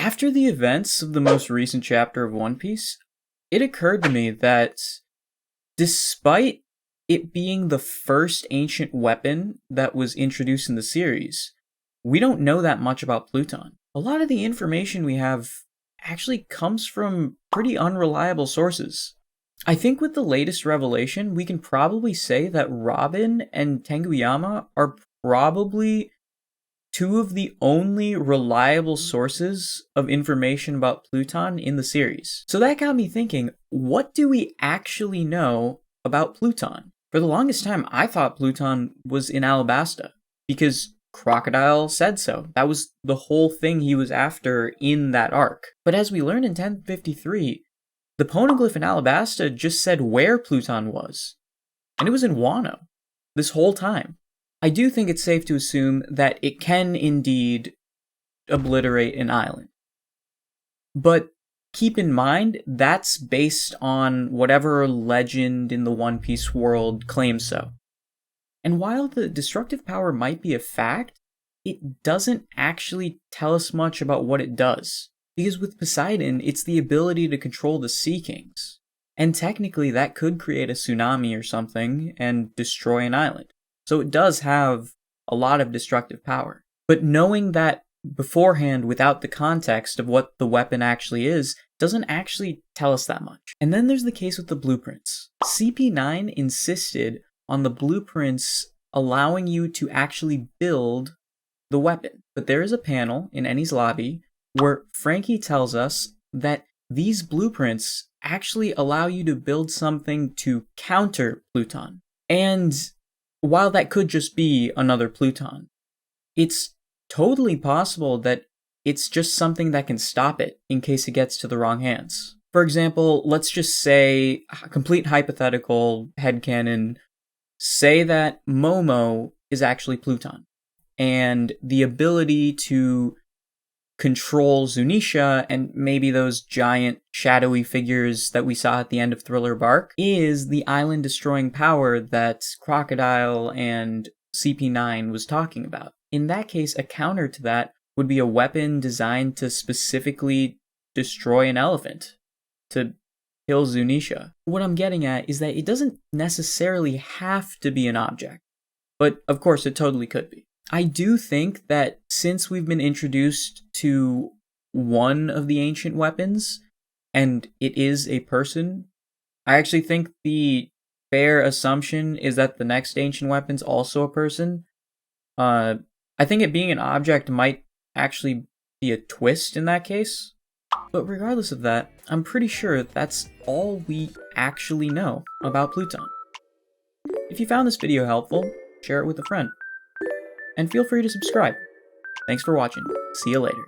After the events of the most recent chapter of One Piece, it occurred to me that despite it being the first ancient weapon that was introduced in the series, we don't know that much about Pluton. A lot of the information we have actually comes from pretty unreliable sources. I think with the latest revelation, we can probably say that Robin and Tenguyama are probably two of the only reliable sources of information about Pluton in the series. So that got me thinking, what do we actually know about Pluton? For the longest time, I thought Pluton was in Alabasta, because Crocodile said so. That was the whole thing he was after in that arc. But as we learned in 1053, the poneglyph in Alabasta just said where Pluton was. And it was in Wano this whole time. I do think it's safe to assume that it can indeed obliterate an island. But keep in mind, that's based on whatever legend in the One Piece world claims so. And while the destructive power might be a fact, it doesn't actually tell us much about what it does. Because with Poseidon, it's the ability to control the Sea Kings. And technically that could create a tsunami or something and destroy an island. So it does have a lot of destructive power. But knowing that beforehand without the context of what the weapon actually is doesn't actually tell us that much. And then there's the case with the blueprints. CP9 insisted on the blueprints allowing you to actually build the weapon. But there is a panel in Ennie's lobby where Frankie tells us that these blueprints actually allow you to build something to counter Pluton. And while that could just be another Pluton, it's totally possible that it's just something that can stop it in case it gets to the wrong hands. For example, let's just say, complete hypothetical headcanon, say that Momo is actually Pluton, and the ability to control Zunisha and maybe those giant shadowy figures that we saw at the end of Thriller Bark is the island-destroying power that Crocodile and CP9 was talking about. In that case, a counter to that would be a weapon designed to specifically destroy an elephant, to kill Zunisha. What I'm getting at is that it doesn't necessarily have to be an object, but of course it totally could be. I do think that since we've been introduced to one of the ancient weapons, and it is a person, I actually think the fair assumption is that the next ancient weapon's also a person. I think it being an object might actually be a twist in that case. But regardless of that, I'm pretty sure that's all we actually know about Pluton. If you found this video helpful, share it with a friend. And feel free to subscribe. Thanks for watching. See you later.